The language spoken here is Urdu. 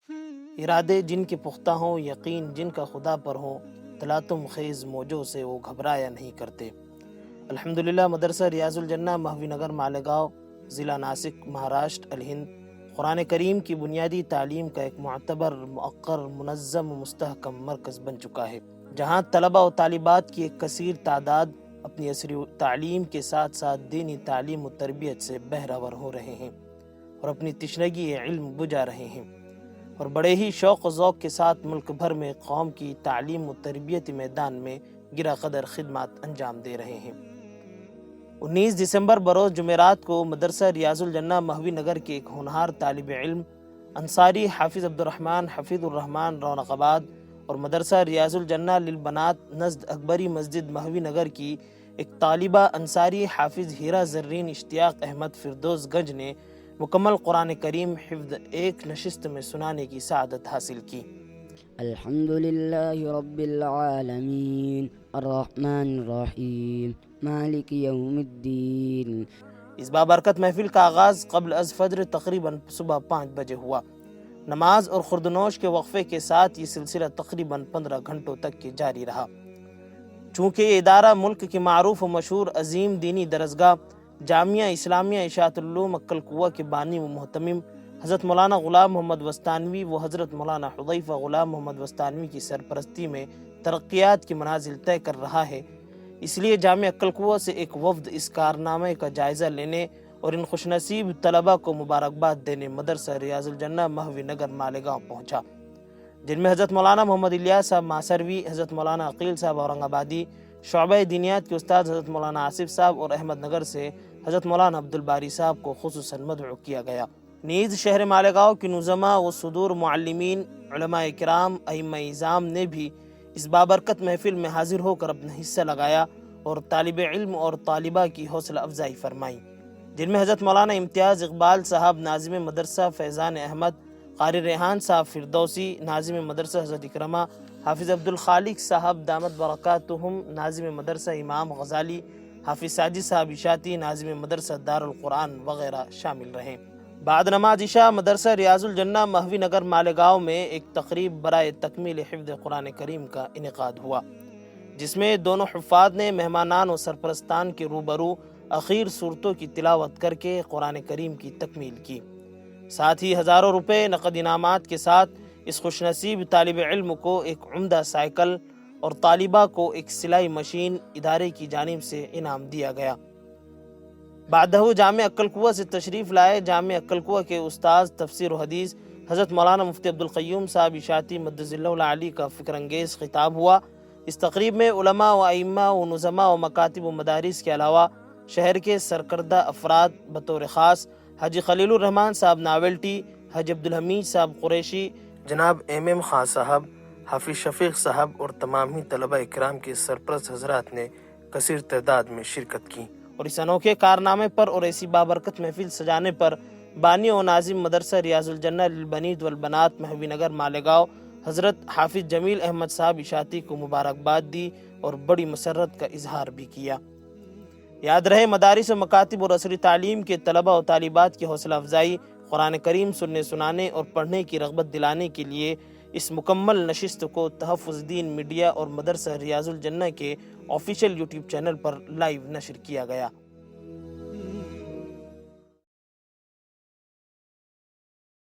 ارادے جن کے پختہ ہوں، یقین جن کا خدا پر ہو، تلاطم خیز موجوں سے وہ گھبرایا نہیں کرتے۔ الحمدللہ مدرسہ ریاض الجنہ مہوی نگر مالیگاؤں، ضلع ناسک، مہاراشٹر، الہند، قرآن کریم کی بنیادی تعلیم کا ایک معتبر، موقر، منظم و مستحکم مرکز بن چکا ہے، جہاں طلبہ و طالبات کی ایک کثیر تعداد اپنی عصری تعلیم کے ساتھ ساتھ دینی تعلیم و تربیت سے بہرہ ور ہو رہے ہیں اور اپنی تشنگی علم بجھا رہے ہیں، اور بڑے ہی شوق و ذوق کے ساتھ ملک بھر میں قوم کی تعلیم و تربیتی میدان میں گرا قدر خدمات انجام دے رہے ہیں۔ 19 دسمبر بروز جمعرات کو مدرسہ ریاض الجنہ مہوی نگر کے ایک ہونہار طالب علم انصاری حافظ عبدالرحمن حفیظ الرحمن رونق آباد اور مدرسہ ریاض الجنہ للبنات نزد اکبری مسجد مہوی نگر کی ایک طالبہ انصاری حافظ ہیرا زرین اشتیاق احمد فردوس گنج نے مکمل قرآن کریم حفظ ایک نشست میں سنانے کی سعادت حاصل کی۔ الحمدللہ رب العالمین الرحمن الرحیم مالک یوم الدین۔ اس بابرکت محفل کا آغاز قبل از فجر تقریباً صبح 5 بجے ہوا۔ نماز اور خردنوش کے وقفے کے ساتھ یہ سلسلہ تقریباً 15 گھنٹوں تک کے جاری رہا۔ چونکہ یہ ادارہ ملک کی معروف و مشہور عظیم دینی درسگاہ جامعہ اسلامیہ اشاعت العلوم عکل کوہ کے بانی و محتمم حضرت مولانا غلام محمد وستانوی و حضرت مولانا حذیفہ غلام محمد وستانوی کی سرپرستی میں ترقیات کی منازل طے کر رہا ہے، اس لیے جامعہ عکل کوہ سے ایک وفد اس کارنامے کا جائزہ لینے اور ان خوش نصیب طلبہ کو مبارکباد دینے مدرسہ ریاض الجنہ مہوی نگر مالیگاؤں پہنچا، جن میں حضرت مولانا محمد الیاس صاحب ماسروی، حضرت مولانا عقیل صاحب اورنگ آبادی، شعبہ دینیات کے استاد حضرت مولانا آصف صاحب اور احمد نگر سے حضرت مولانا عبدالباری صاحب کو خصوصاً مدعو کیا گیا۔ نیز شہر مالیگاؤں کی نظما و صدور معلمین، علماء کرام، ائمہ اعظام نے بھی اس بابرکت محفل میں حاضر ہو کر اپنا حصہ لگایا اور طالب علم اور طالبہ کی حوصلہ افزائی فرمائی، جن میں حضرت مولانا امتیاز اقبال صاحب ناظم مدرسہ فیضان احمد، قاری ریحان صاحب فردوسی ناظم مدرسہ حضرت اکرمہ، حافظ عبدالخالق صاحب دامت برکاتہم ناظم مدرسہ امام غزالی، حافظ ساجد صاحب اشاعتی ناظم مدرسہ دارالقرآن وغیرہ شامل رہے۔ بعد نماز عشاء مدرسہ ریاض الجنہ مہوی نگر مالیگاؤں میں ایک تقریب برائے تکمیل حفظ قرآن کریم کا انعقاد ہوا، جس میں دونوں حفاظ نے مہمانان و سرپرستان کے روبرو اخیر صورتوں کی تلاوت کر کے قرآن کریم کی تکمیل کی، ساتھ ہی ہزاروں روپے نقد انعامات کے ساتھ اس خوش نصیب طالب علم کو ایک عمدہ سائیکل اور طالبہ کو ایک سلائی مشین ادارے کی جانب سے انعام دیا گیا۔ بعدہ جامعہ عکل کوہ سے تشریف لائے جامعہ عکل کوہ کے استاذ تفسیر و حدیث حضرت مولانا مفتی عبدالقیوم صاحب اشاعتی مدظ اللہ العالی کا فکر انگیز خطاب ہوا۔ اس تقریب میں علماء و ائمہ و نظماء و مکاتب و مدارس کے علاوہ شہر کے سرکردہ افراد بطور خاص حاجی خلیل الرحمن صاحب ناولٹی، حاجی عبدالحمید صاحب قریشی، جناب ایم خان صاحب، حافظ شفیق صاحب اور تمام ہی طلبہ اکرام کے سرپرست حضرات نے کثیر تعداد میں شرکت کی، اور اس انوکھے کارنامے پر اور ایسی بابرکت محفل سجانے پر بانی و ناظم مدرسہ ریاض الجنہ للبنین والبنات مہوی نگر مالیگاؤں حضرت حافظ جمیل احمد صاحب اشاعتی کو مبارکباد دی اور بڑی مسرت کا اظہار بھی کیا۔ یاد رہے مدارس و مکاتب اور عصری تعلیم کے طلبہ و طالبات کی حوصلہ افزائی، قرآن کریم سننے سنانے اور پڑھنے کی رغبت دلانے کے لیے اس مکمل نشست کو تحفظ دین میڈیا اور مدرسہ ریاض الجنہ کے آفیشیل یوٹیوب چینل پر لائیو نشر کیا گیا۔